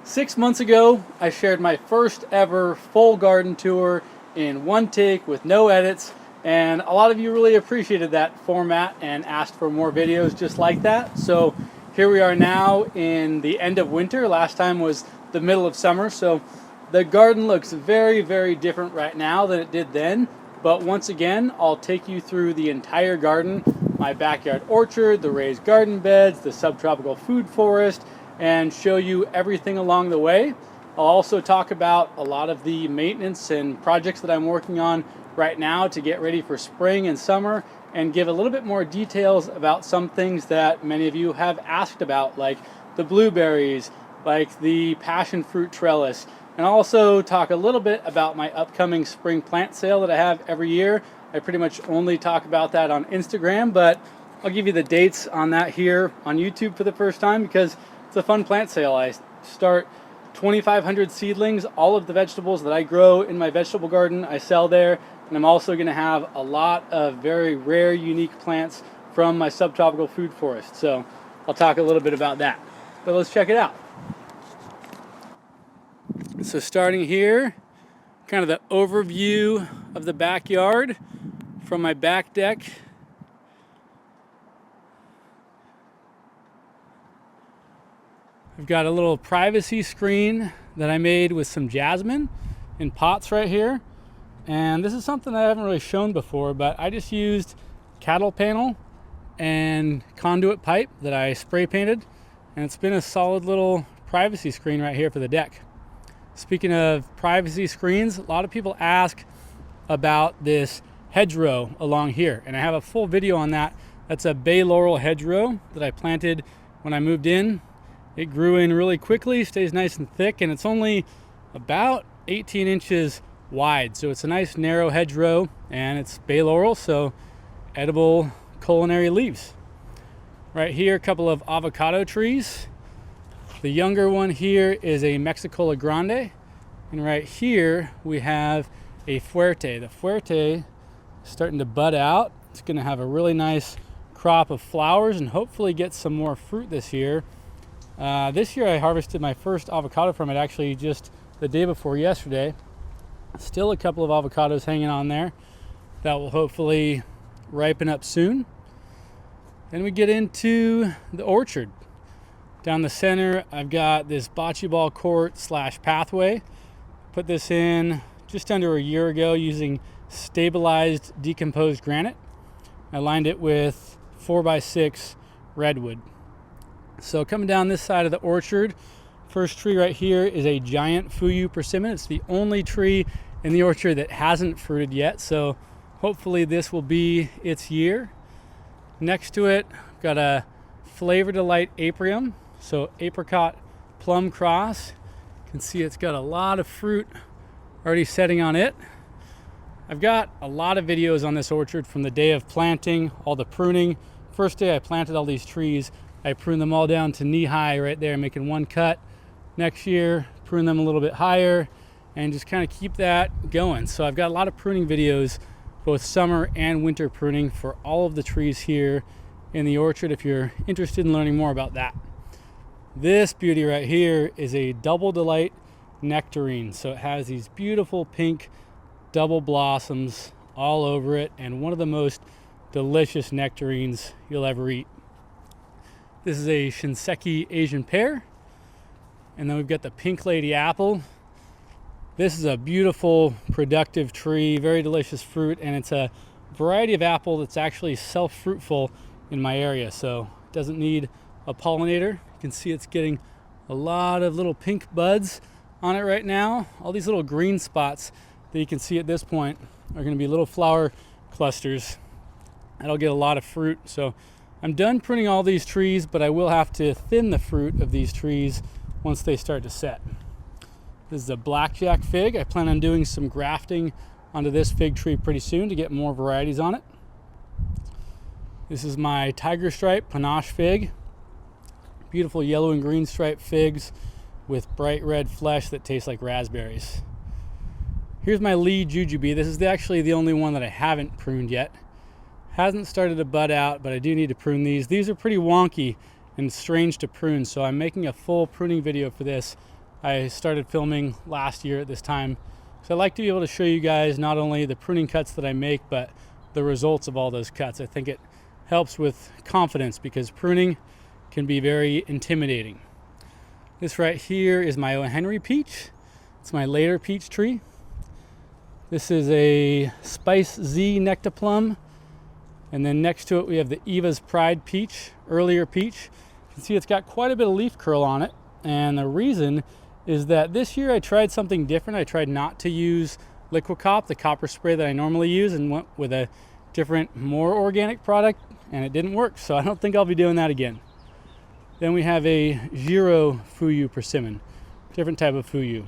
6 months ago, I shared my first ever full garden tour in one take with no edits, and a lot of you really appreciated that format and asked for more videos just like that. So here we are now in the end of winter. Last time was the middle of summer, so the garden looks very, very different right now than it did then. But once again, I'll take you through the entire garden, my backyard orchard, the raised garden beds, the subtropical food forest, and show you everything along the way. I'll also talk about a lot of the maintenance and projects that I'm working on right now to get ready for spring and summer, and give a little bit more details about some things that many of you have asked about, like the blueberries, like the passion fruit trellis, and also talk a little bit about my upcoming spring plant sale that I have every year. I pretty much only talk about that on Instagram, but I'll give you the dates on that here on YouTube for the first time because it's a fun plant sale. I start 2,500 seedlings. All of the vegetables that I grow in my vegetable garden I sell there, and I'm also going to have a lot of very rare, unique plants from my subtropical food forest. So I'll talk a little bit about that. But let's check it out. So starting here, kind of the overview of the backyard from my back deck. I've got a little privacy screen that I made with some jasmine in pots right here. And this is something I haven't really shown before, but I just used cattle panel and conduit pipe that I spray painted. And it's been a solid little privacy screen right here for the deck. Speaking of privacy screens, a lot of people ask about this hedgerow along here. And I have a full video on that. That's a bay laurel hedgerow that I planted when I moved in. It grew in really quickly, stays nice and thick, and it's only about 18 inches wide. So it's a nice narrow hedgerow, and it's bay laurel, so edible culinary leaves. Right here, a couple of avocado trees. The younger one here is a Mexicola Grande, and right here we have a Fuerte. The Fuerte is starting to bud out. It's gonna have a really nice crop of flowers and hopefully get some more fruit this year. This year I harvested my first avocado from it actually just the day before yesterday. Still a couple of avocados hanging on there that will hopefully ripen up soon. Then we get into the orchard. Down the center I've got this bocce ball court / pathway. Put this in just under a year ago using stabilized decomposed granite. I lined it with 4x6 redwood. So coming down this side of the orchard, first tree right here is a giant Fuyu persimmon. It's the only tree in the orchard that hasn't fruited yet, so hopefully this will be its year. Next to it, I've got a Flavor Delight aprium, so apricot plum cross. You can see it's got a lot of fruit already setting on it. I've got a lot of videos on this orchard from the day of planting, all the pruning. First day I planted all these trees, I pruned them all down to knee high right there, making one cut. Next year, prune them a little bit higher and just kind of keep that going. So I've got a lot of pruning videos, both summer and winter pruning for all of the trees here in the orchard if you're interested in learning more about that. This beauty right here is a Double Delight nectarine. So it has these beautiful pink double blossoms all over it and one of the most delicious nectarines you'll ever eat. This is a Shinseki Asian pear. And then we've got the Pink Lady apple. This is a beautiful, productive tree, very delicious fruit, and it's a variety of apple that's actually self-fruitful in my area, so it doesn't need a pollinator. You can see it's getting a lot of little pink buds on it right now. All these little green spots that you can see at this point are going to be little flower clusters. That'll get a lot of fruit. So I'm done pruning all these trees, but I will have to thin the fruit of these trees once they start to set. This is a blackjack fig. I plan on doing some grafting onto this fig tree pretty soon to get more varieties on it. This is my tiger stripe panache fig. Beautiful yellow and green striped figs with bright red flesh that tastes like raspberries. Here's my Lee jujube. This is actually the only one that I haven't pruned yet. Hasn't started to bud out, but I do need to prune these. These are pretty wonky and strange to prune, so I'm making a full pruning video for this I started filming last year at this time. So I like to be able to show you guys not only the pruning cuts that I make, but the results of all those cuts. I think it helps with confidence because pruning can be very intimidating. This right here is my O. Henry peach. It's my later peach tree. This is a Spice Z Nectar plum. And then next to it we have the Eva's Pride peach, earlier peach. You can see it's got quite a bit of leaf curl on it. And the reason is that this year I tried something different. I tried not to use Liquid Cop, the copper spray that I normally use, and went with a different, more organic product, and it didn't work. So I don't think I'll be doing that again. Then we have a Giro Fuyu persimmon, different type of Fuyu.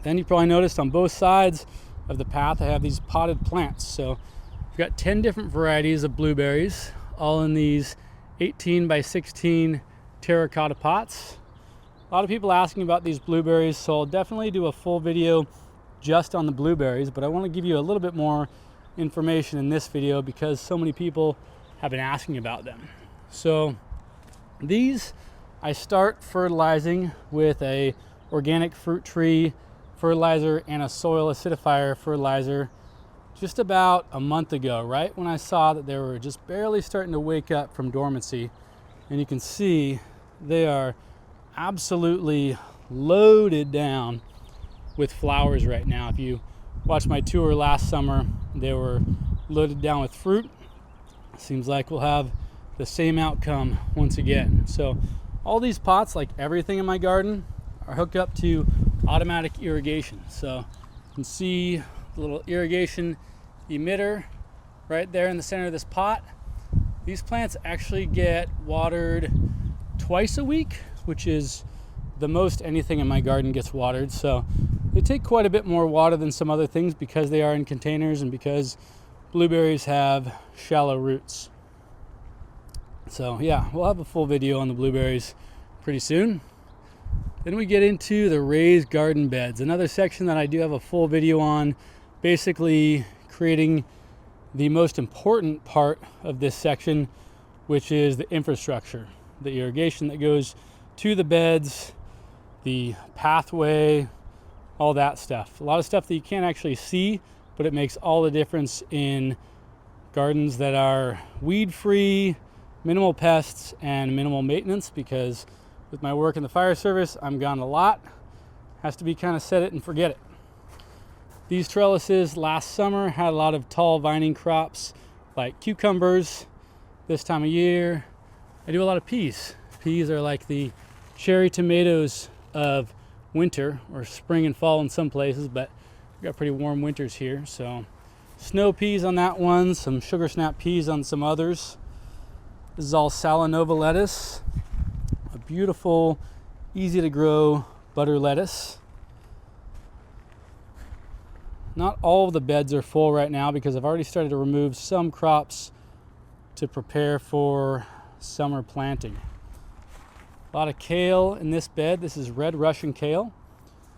Then you probably noticed on both sides of the path I have these potted plants. So I've got 10 different varieties of blueberries, all in these 18 by 16 terracotta pots. A lot of people asking about these blueberries, so I'll definitely do a full video just on the blueberries, but I want to give you a little bit more information in this video because so many people have been asking about them. So these I start fertilizing with a organic fruit tree fertilizer and a soil acidifier fertilizer just about a month ago, right when I saw that they were just barely starting to wake up from dormancy. And you can see they are absolutely loaded down with flowers right now. If you watched my tour last summer, they were loaded down with fruit. Seems like we'll have the same outcome once again. So all these pots, like everything in my garden, are hooked up to automatic irrigation. So you can see the little irrigation emitter right there in the center of this pot. These plants actually get watered twice a week, which is the most anything in my garden gets watered. So they take quite a bit more water than some other things because they are in containers and because blueberries have shallow roots. So yeah, we'll have a full video on the blueberries pretty soon. Then we get into the raised garden beds, another section that I do have a full video on, basically creating the most important part of this section, which is the infrastructure, the irrigation that goes to the beds, the pathway, all that stuff. A lot of stuff that you can't actually see, but it makes all the difference in gardens that are weed-free, minimal pests, and minimal maintenance, because with my work in the fire service, I'm gone a lot. Has to be kind of set it and forget it. These trellises last summer had a lot of tall vining crops like cucumbers. This time of year, I do a lot of peas. Peas are like the cherry tomatoes of winter, or spring and fall in some places, but we've got pretty warm winters here. So snow peas on that one, some sugar snap peas on some others. This is all Salanova lettuce, a beautiful, easy to grow butter lettuce. Not all of the beds are full right now because I've already started to remove some crops to prepare for summer planting. A lot of kale in this bed. This is red Russian kale.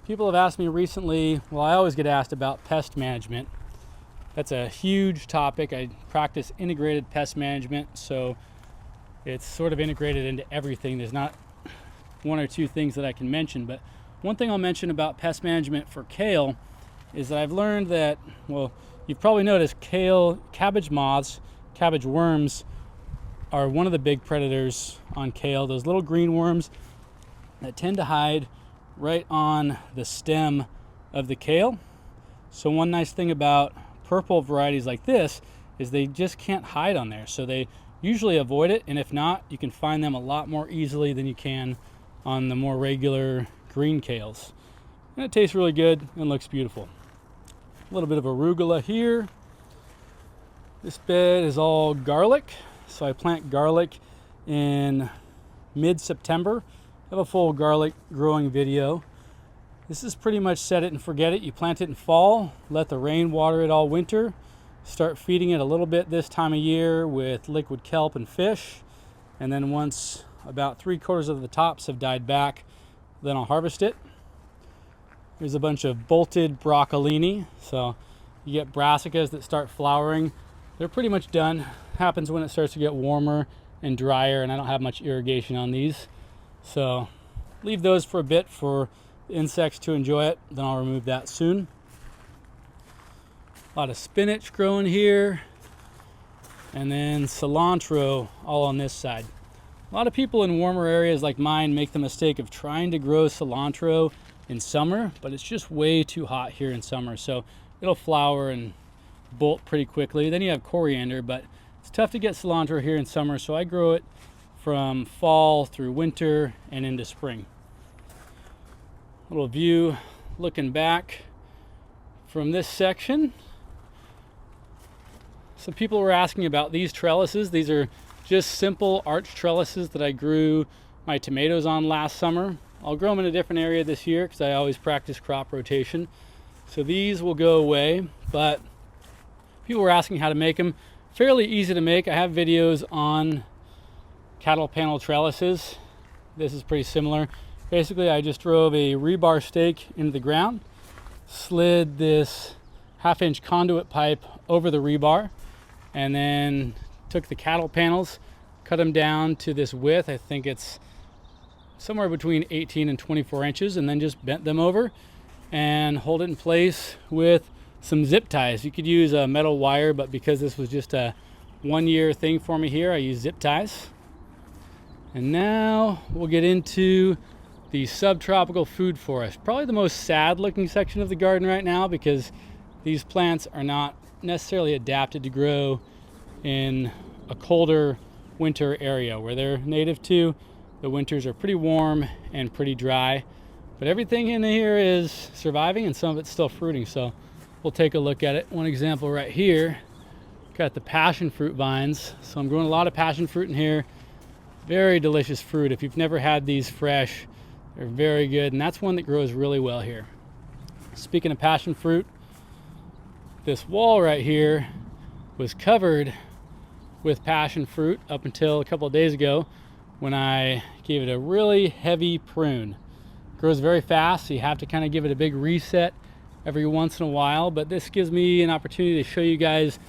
People have asked me recently, well, I always get asked about pest management. That's a huge topic. I practice integrated pest management, so it's sort of integrated into everything. There's not one or two things that I can mention, but one thing I'll mention about pest management for kale is that I've learned that, well, you've probably noticed kale, cabbage moths, cabbage worms are one of the big predators on kale. Those little green worms that tend to hide right on the stem of the kale. So one nice thing about purple varieties like this is they just can't hide on there. So they usually avoid it, and if not, you can find them a lot more easily than you can on the more regular green kales. And it tastes really good and looks beautiful. A little bit of arugula here. This bed is all garlic. So I plant garlic in mid-September. I have a full garlic growing video. This is pretty much set it and forget it. You plant it in fall, let the rain water it all winter, start feeding it a little bit this time of year with liquid kelp and fish, and then once about 3/4 of the tops have died back, then I'll harvest it. Here's a bunch of bolted broccolini. So you get brassicas that start flowering. They're pretty much done. Happens when it starts to get warmer and drier, and I don't have much irrigation on these. So leave those for a bit for insects to enjoy it, then I'll remove that soon. A lot of spinach growing here, and then cilantro all on this side. A lot of people in warmer areas like mine make the mistake of trying to grow cilantro in summer, but it's just way too hot here in summer, so it'll flower and bolt pretty quickly. Then you have coriander, but it's tough to get cilantro here in summer, so I grow it from fall through winter and into spring. Little view looking back from this section. So people were asking about these trellises. These are just simple arch trellises that I grew my tomatoes on last summer. I'll grow them in a different area this year because I always practice crop rotation. So these will go away, but people were asking how to make them. Fairly easy to make. I have videos on cattle panel trellises. This is pretty similar. Basically, I just drove a rebar stake into the ground, slid this 1/2-inch conduit pipe over the rebar, and then took the cattle panels, cut them down to this width. I think it's somewhere between 18 and 24 inches, and then just bent them over and hold it in place with some zip ties. You could use a metal wire, but because this was just a 1-year thing for me here, I use zip ties. And now we'll get into the subtropical food forest. Probably the most sad looking section of the garden right now, because these plants are not necessarily adapted to grow in a colder winter area where they're native to. The winters are pretty warm and pretty dry, but everything in here is surviving and some of it's still fruiting, so we'll take a look at it. One example right here, got the passion fruit vines. So I'm growing a lot of passion fruit in here. Very delicious fruit. If you've never had these fresh, they're very good, and that's one that grows really well here. Speaking of passion fruit, this wall right here was covered with passion fruit up until a couple of days ago when I gave it a really heavy prune. It grows very fast, so you have to kind of give it a big reset every once in a while, but this gives me an opportunity to show you guys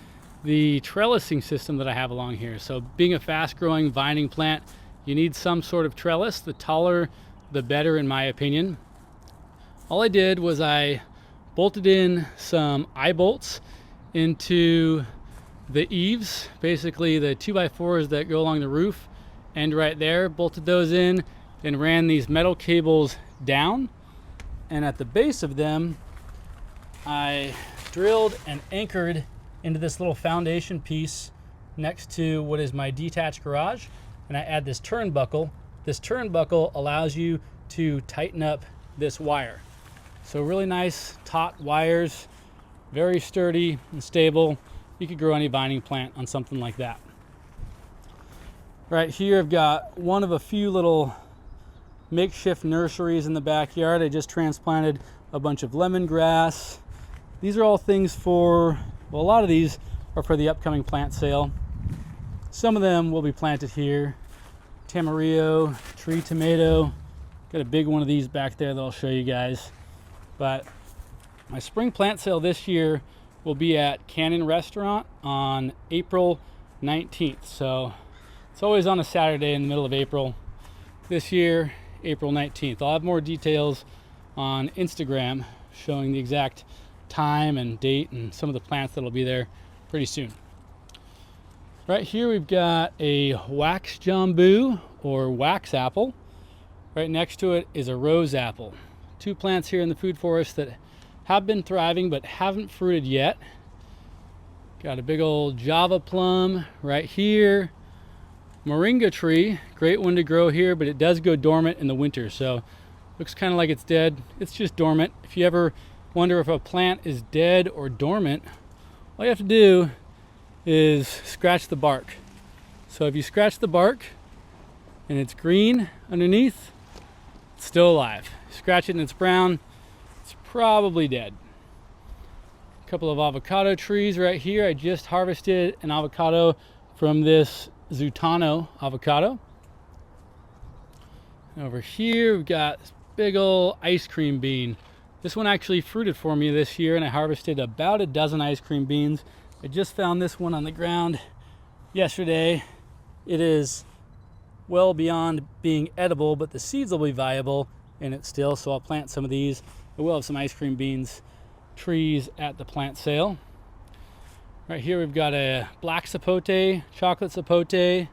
the trellising system that I have along here. So being a fast growing vining plant, you need some sort of trellis. The taller the better, in my opinion. All I did was I bolted in some eye bolts into the eaves, basically the 2x4s that go along the roof, and right there, bolted those in and ran these metal cables down, and at the base of them I drilled and anchored into this little foundation piece next to what is my detached garage, and I add this turnbuckle. This turnbuckle allows you to tighten up this wire. So really nice taut wires, very sturdy and stable. You could grow any vining plant on something like that. Right here I've got one of a few little makeshift nurseries in the backyard. I just transplanted a bunch of lemongrass. These are all things for, well, a lot of these are for the upcoming plant sale. Some of them will be planted here. Tamarillo, tree tomato. Got a big one of these back there that I'll show you guys. But my spring plant sale this year will be at Cannon Restaurant on April 19th. So it's always on a Saturday in the middle of April. This year, April 19th. I'll have more details on Instagram showing the exact time and date and some of the plants that'll be there pretty soon. Right here we've got a wax jambu or wax apple. Right next to it is a rose apple. Two plants here in the food forest that have been thriving but haven't fruited yet. Got a big old Java plum right here. Moringa tree, great one to grow here, but it does go dormant in the winter, so looks kind of like it's dead. It's just dormant. If you ever wonder if a plant is dead or dormant, all you have to do is scratch the bark. So if you scratch the bark and it's green underneath, it's still alive. Scratch it and it's brown, it's probably dead. A couple of avocado trees right here. I just harvested an avocado from this Zutano avocado. And over here we've got this big old ice cream bean. This one actually fruited for me this year, and I harvested about a dozen ice cream beans. I just found this one on the ground yesterday. It is well beyond being edible, but the seeds will be viable in it still, so I'll plant some of these. I will have some ice cream beans trees at the plant sale. Right here we've got a black sapote, chocolate sapote.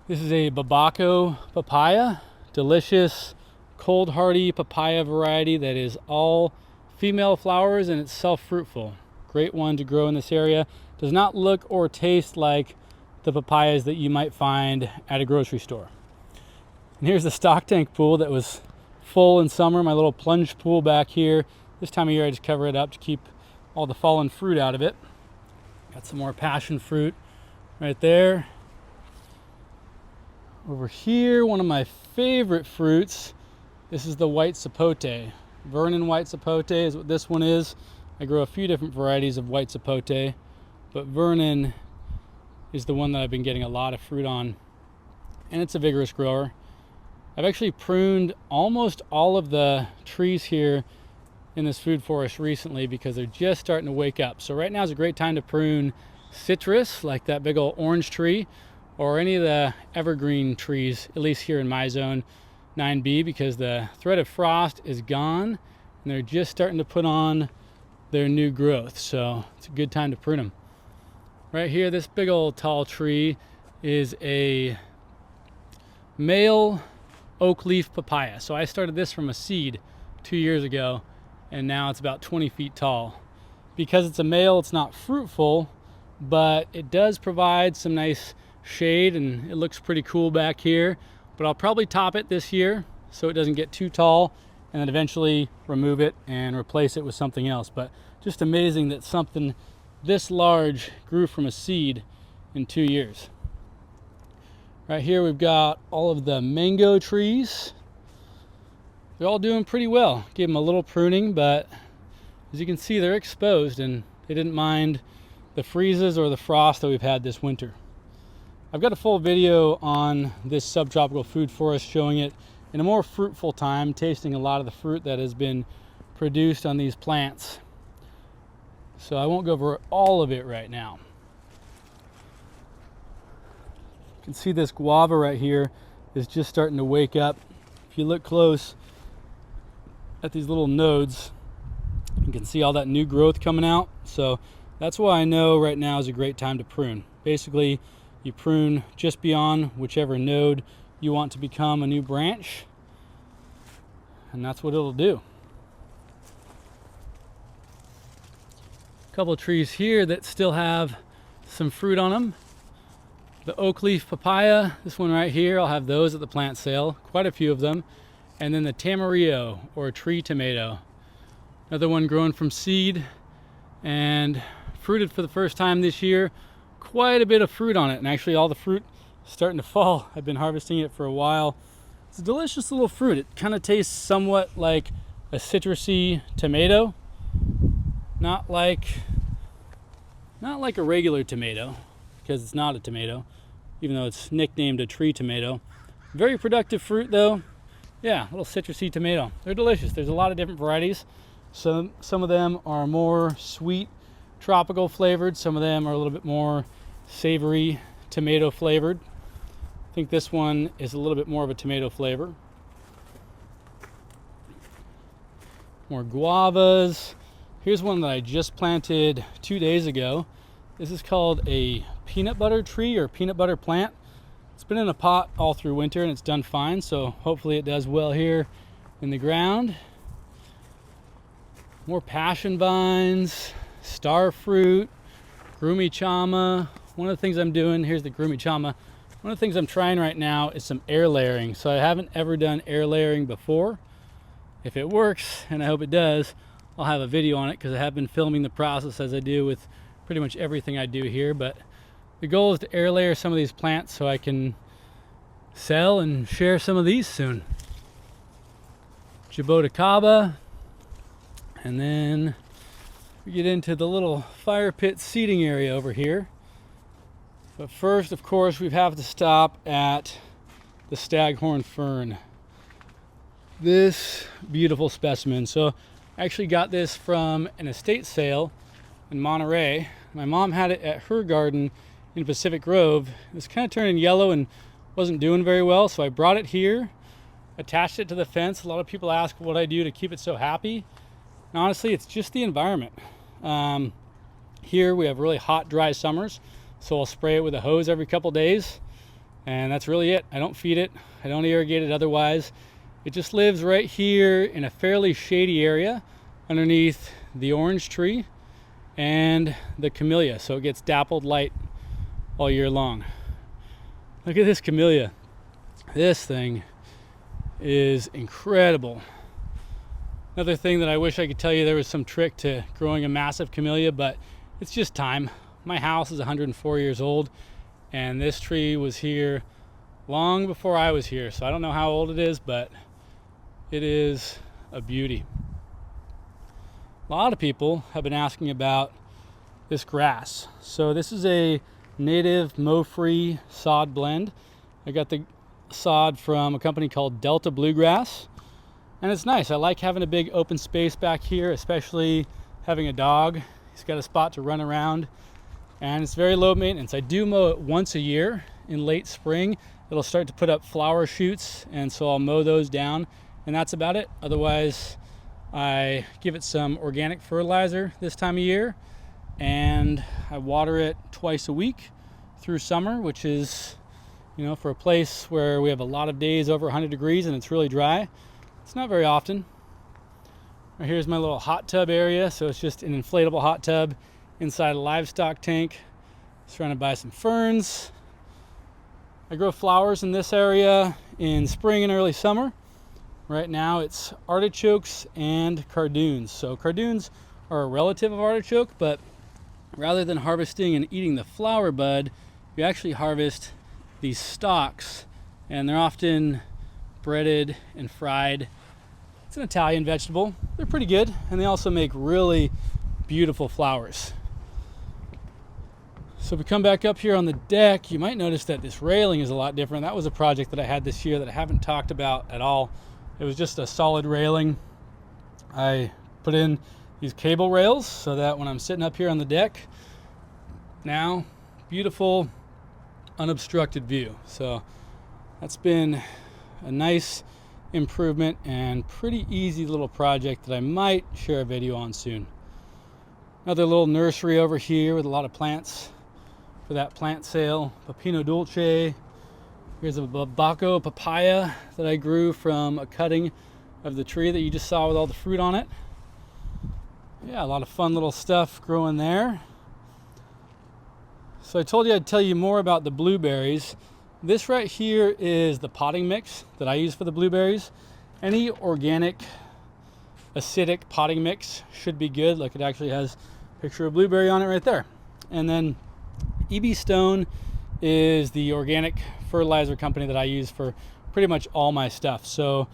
This is a babako papaya, delicious, cold hardy papaya variety that is all female flowers and it's self-fruitful. Great one to grow in this area. Does not look or taste like the papayas that you might find at a grocery store. And here's the stock tank pool that was full in summer, my little plunge pool back here. This time of year I just cover it up to keep all the fallen fruit out of it. Got some more passion fruit right there. Over here, one of my favorite fruits, this is the white sapote. Vernon white sapote is what this one is. I grow a few different varieties of white sapote, but Vernon is the one that I've been getting a lot of fruit on, and it's a vigorous grower. I've actually pruned almost all of the trees here in this food forest recently because they're just starting to wake up. So right now is a great time to prune citrus, like that big old orange tree, or any of the evergreen trees, at least here in my zone 9B, because the threat of frost is gone and they're just starting to put on their new growth. So it's a good time to prune them. Right here, this big old tall tree is a male oak leaf papaya. So I started this from a seed 2 years ago, and now it's about 20 feet tall. Because it's a male, it's not fruitful, but it does provide some nice shade and it looks pretty cool back here. But I'll probably top it this year so it doesn't get too tall, and then eventually remove it and replace it with something else. But just amazing that something this large grew from a seed in 2 years. Right here we've got all of the mango trees. They're all doing pretty well. Gave them a little pruning, but as you can see, they're exposed and they didn't mind the freezes or the frost that we've had this winter. I've got a full video on this subtropical food forest showing it in a more fruitful time, tasting a lot of the fruit that has been produced on these plants. So I won't go over all of it right now. You can see this guava right here is just starting to wake up. If you look close at these little nodes, you can see all that new growth coming out. So that's why I know right now is a great time to prune. Basically, you prune just beyond whichever node you want to become a new branch, and that's what it'll do. A couple of trees here that still have some fruit on them. The oak leaf papaya, this one right here, I'll have those at the plant sale, quite a few of them. And then the tamarillo, or tree tomato, another one grown from seed and fruited for the first time this year. Quite a bit of fruit on it, and actually all the fruit is starting to fall. I've been harvesting it for a while. It's a delicious little fruit. It kind of tastes somewhat like a citrusy tomato, not like a regular tomato, because it's not a tomato, even though it's nicknamed a tree tomato. Very productive fruit though. Yeah, little citrusy tomato. They're delicious. There's a lot of different varieties. Some of them are more sweet, tropical flavored. Some of them are a little bit more savory, tomato flavored. I think this one is a little bit more of a tomato flavor. More guavas. Here's one that I just planted 2 days ago. This is called a peanut butter tree or peanut butter plant. It's been in a pot all through winter and it's done fine, so hopefully it does well here in the ground. More passion vines, star fruit, grumichama. One of the things I'm doing, here's the grumichama. One of the things I'm trying right now is some air layering. So I haven't ever done air layering before. If it works, and I hope it does, I'll have a video on it because I have been filming the process as I do with pretty much everything I do here. But the goal is to air layer some of these plants so I can sell and share some of these soon. Jaboticaba. And then we get into the little fire pit seating area over here. But first, of course, we have to stop at the staghorn fern. This beautiful specimen. So I actually got this from an estate sale in Monterey. My mom had it at her garden in Pacific Grove. It was kind of turning yellow and wasn't doing very well, so I brought it here. attached it to the fence. A lot of people ask what I do to keep it so happy. And honestly, it's just the environment. Here we have really hot, dry summers, so I'll spray it with a hose every couple days, and that's really it. I don't feed it, I don't irrigate it otherwise. It just lives right here in a fairly shady area underneath the orange tree and the camellia, so it gets dappled light all year long. Look at this camellia. This thing is incredible. Another thing that I wish I could tell you there was some trick to growing a massive camellia, but it's just time. My house is 104 years old, and this tree was here long before I was here, so I don't know how old it is, but it is a beauty. A lot of people have been asking about this grass. So this is a native mow-free sod blend. I got the sod from a company called Delta Bluegrass, and it's nice. I like having a big open space back here, especially having a dog. He's got a spot to run around, and it's very low maintenance. I do mow it once a year in late spring. It'll start to put up flower shoots, and so I'll mow those down, and that's about it. Otherwise, I give it some organic fertilizer this time of year, and I water it twice a week through summer, which is, you know, for a place where we have a lot of days over 100 degrees and it's really dry, it's not very often. Right, here's my little hot tub area. So it's just an inflatable hot tub inside a livestock tank, surrounded by some ferns. I grow flowers in this area in spring and early summer. Right now it's artichokes and cardoons. So cardoons are a relative of artichoke, but rather than harvesting and eating the flower bud, you actually harvest these stalks, and they're often breaded and fried. It's an Italian vegetable. They're pretty good, and they also make really beautiful flowers. So if we come back up here on the deck, you might notice that this railing is a lot different. That was a project that I had this year that I haven't talked about at all. It was just a solid railing. I put in these cable rails so that when I'm sitting up here on the deck, now beautiful unobstructed view. So that's been a nice improvement and pretty easy little project that I might share a video on soon. Another little nursery over here with a lot of plants for that plant sale. Pepino Dulce. Here's a bocce papaya that I grew from a cutting of the tree that you just saw with all the fruit on it. Yeah, a lot of fun little stuff growing there. So I told you I'd tell you more about the blueberries. This right here is the potting mix that I use for the blueberries. Any organic acidic potting mix should be good. Look, it actually has a picture of blueberry on it right there. And then EB Stone is the organic fertilizer company that I use for pretty much all my stuff. So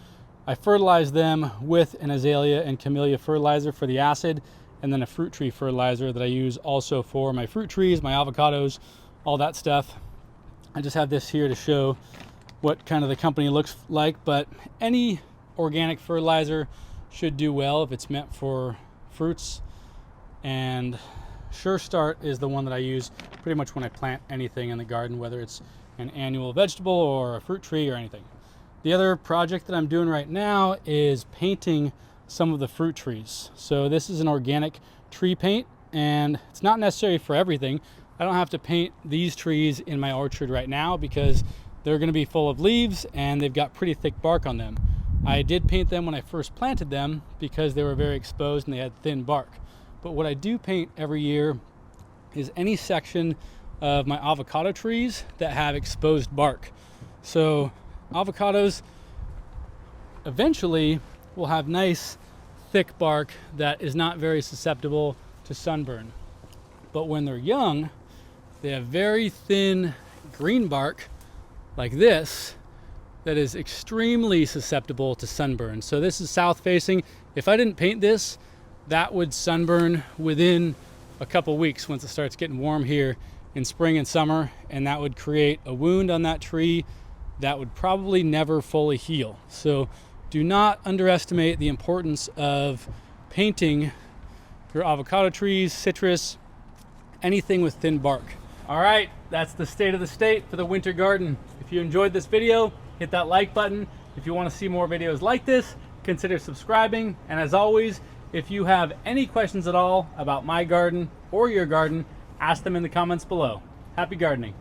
I fertilize them with an azalea and camellia fertilizer for the acid, and then a fruit tree fertilizer that I use also for my fruit trees, my avocados, all that stuff. I just have this here to show what kind of the company looks like, but any organic fertilizer should do well if it's meant for fruits. And Sure Start is the one that I use pretty much when I plant anything in the garden, whether it's an annual vegetable or a fruit tree or anything. The other project that I'm doing right now is painting some of the fruit trees. So this is an organic tree paint, and it's not necessary for everything. I don't have to paint these trees in my orchard right now because they're going to be full of leaves and they've got pretty thick bark on them. I did paint them when I first planted them because they were very exposed and they had thin bark. But what I do paint every year is any section of my avocado trees that have exposed bark. So avocados eventually will have nice thick bark that is not very susceptible to sunburn. But when they're young, they have very thin green bark like this that is extremely susceptible to sunburn. So this is south facing. If I didn't paint this, that would sunburn within a couple weeks once it starts getting warm here in spring and summer, and that would create a wound on that tree that would probably never fully heal. So do not underestimate the importance of painting your avocado trees, citrus, anything with thin bark. All right, that's the state of the state for the winter garden. If you enjoyed this video, hit that like button, If you want to see more videos like this, consider subscribing. And as always, if you have any questions at all about my garden or your garden, ask them in the comments below. Happy gardening.